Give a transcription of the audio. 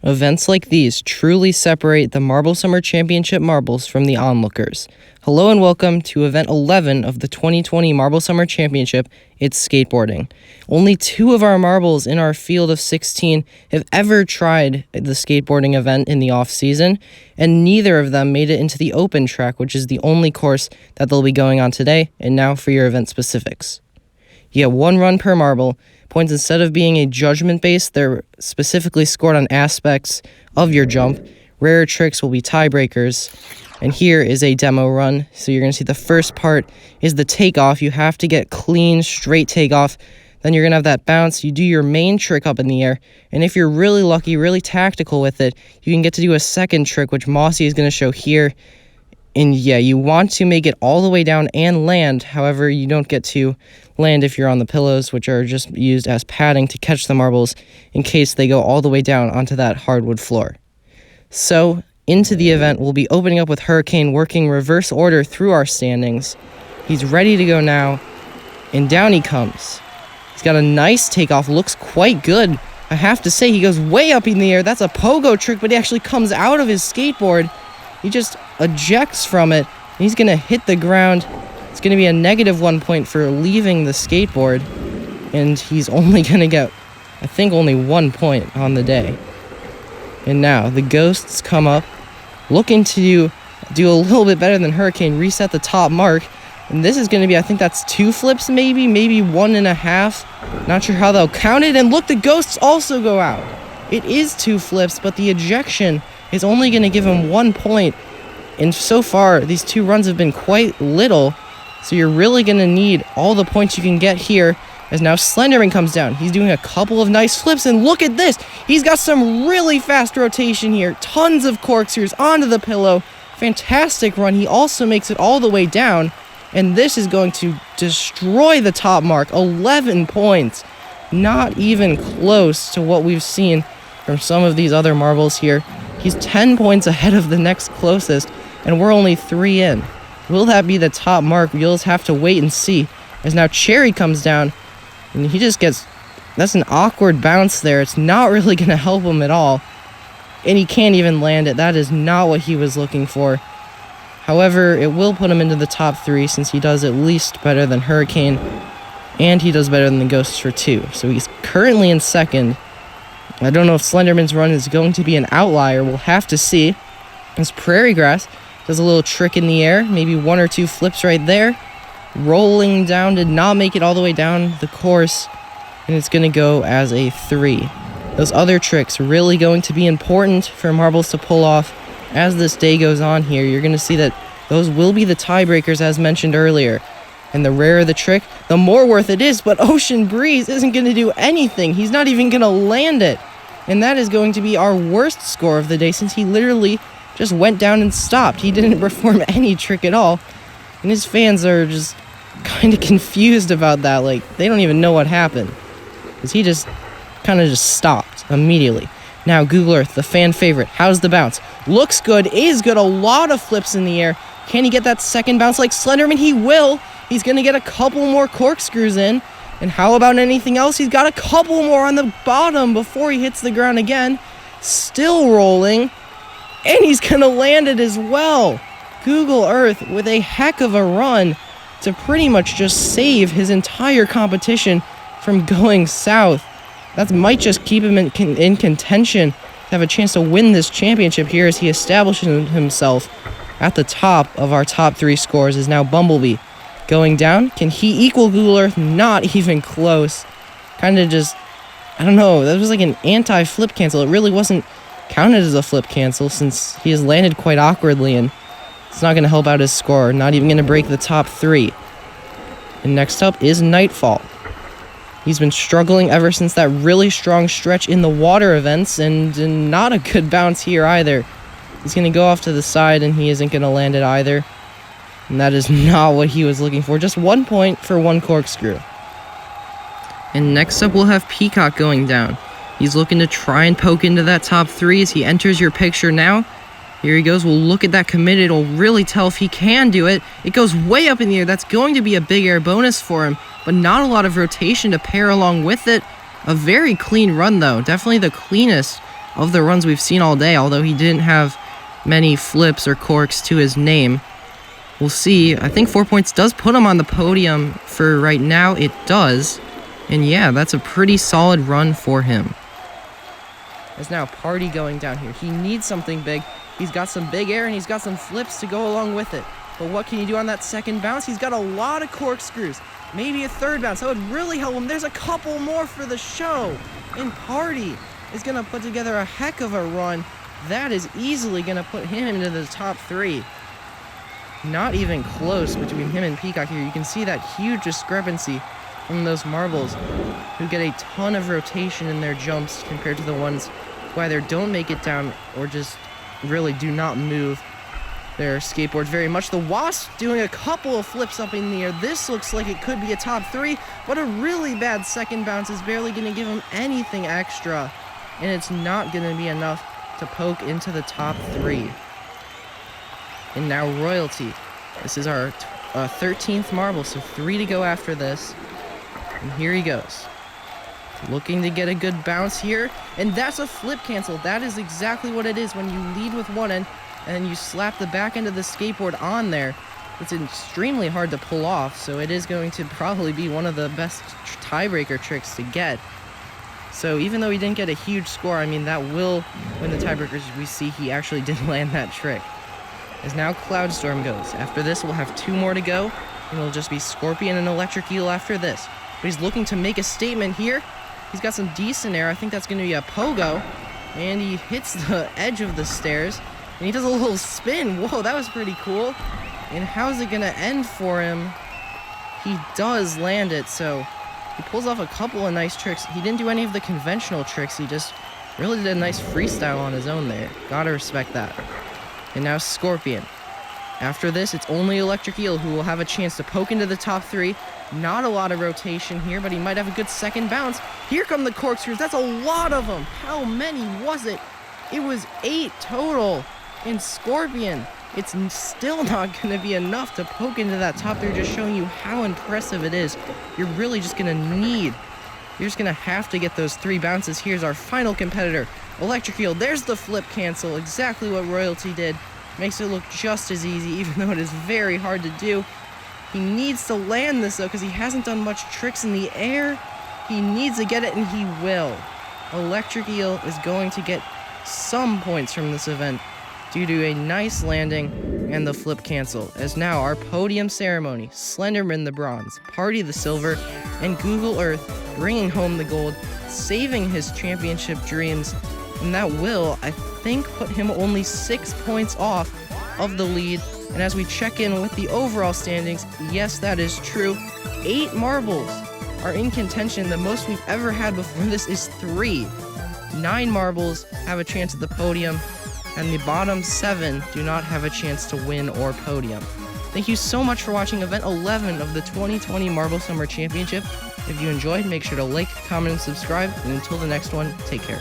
Events like these truly separate the Marble Summer Championship marbles from the onlookers. Hello and welcome to Event 11 of the 2020 Marble Summer Championship. It's skateboarding. Only 2 of our marbles in our field of 16 have ever tried the skateboarding event in the off-season, and neither of them made it into the open track, which is the only course that they'll be going on today. And now for your event specifics. You get 1 run per marble. Points, instead of being a judgment-based, they're specifically scored on aspects of your jump. Rare tricks will be tiebreakers. And here is a demo run. So you're going to see the first part is the takeoff. You have to get clean, straight takeoff. Then you're going to have that bounce. You do your main trick up in the air. And if you're really lucky, really tactical with it, you can get to do a second trick, which Mossy is going to show here. And yeah, you want to make it all the way down and land. However, you don't get to land if you're on the pillows, which are just used as padding to catch the marbles in case they go all the way down onto that hardwood floor. So, into the event, we'll be opening up with Hurricane, working reverse order through our standings. He's ready to go now, and down he comes. He's got a nice takeoff, looks quite good. I have to say, he goes way up in the air. That's a pogo trick, but he actually comes out of his skateboard. He just ejects from it, and he's going to hit the ground. It's going to be a -1 point for leaving the skateboard, and he's only going to get, I think, only 1 point on the day. And now the ghosts come up, looking to do a little bit better than Hurricane, reset the top mark, and this is going to be, I think that's 2 flips maybe 1.5. Not sure how they'll count it, and look, the ghosts also go out. It is 2 flips, but the ejection is only going to give him 1 point. And so far, these 2 runs have been quite little. So you're really going to need all the points you can get here. As now Slenderman comes down. He's doing a couple of nice flips. And look at this. He's got some really fast rotation here. Tons of corkscrews onto the pillow. Fantastic run. He also makes it all the way down. And this is going to destroy the top mark. 11 points. Not even close to what we've seen from some of these other marbles here. He's 10 points ahead of the next closest, and we're only 3 in. Will that be the top mark? You'll just have to wait and see. As now Cherry comes down, and he just gets... That's an awkward bounce there. It's not really going to help him at all. And he can't even land it. That is not what he was looking for. However, it will put him into the top 3 since he does at least better than Hurricane, and he does better than the Ghosts for 2. So he's currently in second. I don't know if Slenderman's run is going to be an outlier. We'll have to see. As Prairie Grass does a little trick in the air. Maybe 1 or 2 flips right there. Rolling down, did not make it all the way down the course. And it's going to go as a 3. Those other tricks really going to be important for marbles to pull off. As this day goes on here, you're going to see that those will be the tiebreakers as mentioned earlier. And the rarer the trick, the more worth it is. But Ocean Breeze isn't going to do anything. He's not even going to land it. And that is going to be our worst score of the day since he literally just went down and stopped. He didn't perform any trick at all. And his fans are just kind of confused about that. Like, they don't even know what happened. Because he just kind of just stopped immediately. Now, Google Earth, the fan favorite. How's the bounce? Looks good, is good. A lot of flips in the air. Can he get that second bounce like Slenderman? He will. He's going to get a couple more corkscrews in. And how about anything else? He's got a couple more on the bottom before he hits the ground again. Still rolling. And he's going to land it as well. Google Earth with a heck of a run to pretty much just save his entire competition from going south. That might just keep him in contention to have a chance to win this championship here as he establishes himself at the top of our top 3 scores. Is now Bumblebee. Going down, can he equal Google Earth? Not even close. Kind of just, I don't know, that was like an anti-flip cancel. It really wasn't counted as a flip cancel since he has landed quite awkwardly and it's not going to help out his score. Not even going to break the top 3. And next up is Nightfall. He's been struggling ever since that really strong stretch in the water events and not a good bounce here either. He's going to go off to the side and he isn't going to land it either. And that is not what he was looking for. Just 1 point for 1 corkscrew. And next up, we'll have Peacock going down. He's looking to try and poke into that top 3 as he enters your picture now. Here he goes. We'll look at that committed. It'll really tell if he can do it. It goes way up in the air. That's going to be a big air bonus for him, but not a lot of rotation to pair along with it. A very clean run, though. Definitely the cleanest of the runs we've seen all day, although he didn't have many flips or corks to his name. We'll see. I think 4 points does put him on the podium for right now. It does. And yeah, that's a pretty solid run for him. There's now a party going down here. He needs something big. He's got some big air and he's got some flips to go along with it. But what can he do on that second bounce? He's got a lot of corkscrews. Maybe a third bounce. That would really help him. There's a couple more for the show. And Party is going to put together a heck of a run. That is easily going to put him into the top 3. Not even close between him and Peacock here. You can see that huge discrepancy from those marbles who get a ton of rotation in their jumps compared to the ones who either don't make it down or just really do not move their skateboards very much. The Wasp doing a couple of flips up in the air. This looks like it could be a top 3, but a really bad second bounce is barely going to give him anything extra, and it's not going to be enough to poke into the top 3. And now Royalty. This is our 13th marble, so 3 to go after this. And here he goes. Looking to get a good bounce here. And that's a flip cancel. That is exactly what it is when you lead with one end and you slap the back end of the skateboard on there. It's extremely hard to pull off, so it is going to probably be one of the best tiebreaker tricks to get. So even though he didn't get a huge score, I mean, that will win the tiebreakers. We see he actually did land that trick. As now Cloudstorm goes. After this, we'll have 2 more to go, and it'll just be Scorpion and Electric Eel after this. But he's looking to make a statement here. He's got some decent air. I think that's going to be a pogo. And he hits the edge of the stairs, and he does a little spin. Whoa, that was pretty cool. And how's it going to end for him? He does land it, so he pulls off a couple of nice tricks. He didn't do any of the conventional tricks. He just really did a nice freestyle on his own there. Gotta respect that. And now Scorpion. After this, it's only Electric Eel who will have a chance to poke into the top 3. Not a lot of rotation here, but he might have a good second bounce. Here come the corkscrews. That's a lot of them. How many was it? It was 8 total. And Scorpion, it's still not going to be enough to poke into that top 3, just showing you how impressive it is. You're really just going to you're just going to have to get those 3 bounces. Here's our final competitor, Electric Eel. There's the flip cancel, exactly what Royalty did. Makes it look just as easy, even though it is very hard to do. He needs to land this, though, because he hasn't done much tricks in the air. He needs to get it, and he will. Electric Eel is going to get some points from this event due to a nice landing and the flip cancel. As now our podium ceremony, Slenderman the bronze, Party the silver, and Google Earth bringing home the gold, saving his championship dreams, and that will, I think, put him only 6 points off of the lead. And as we check in with the overall standings, yes, that is true. 8 marbles are in contention. The most we've ever had before this is 3. 9 marbles have a chance at the podium, and the bottom 7 do not have a chance to win or podium. Thank you so much for watching Event 11 of the 2020 Marble Summer Championship. If you enjoyed, make sure to like, comment, and subscribe. And until the next one, take care.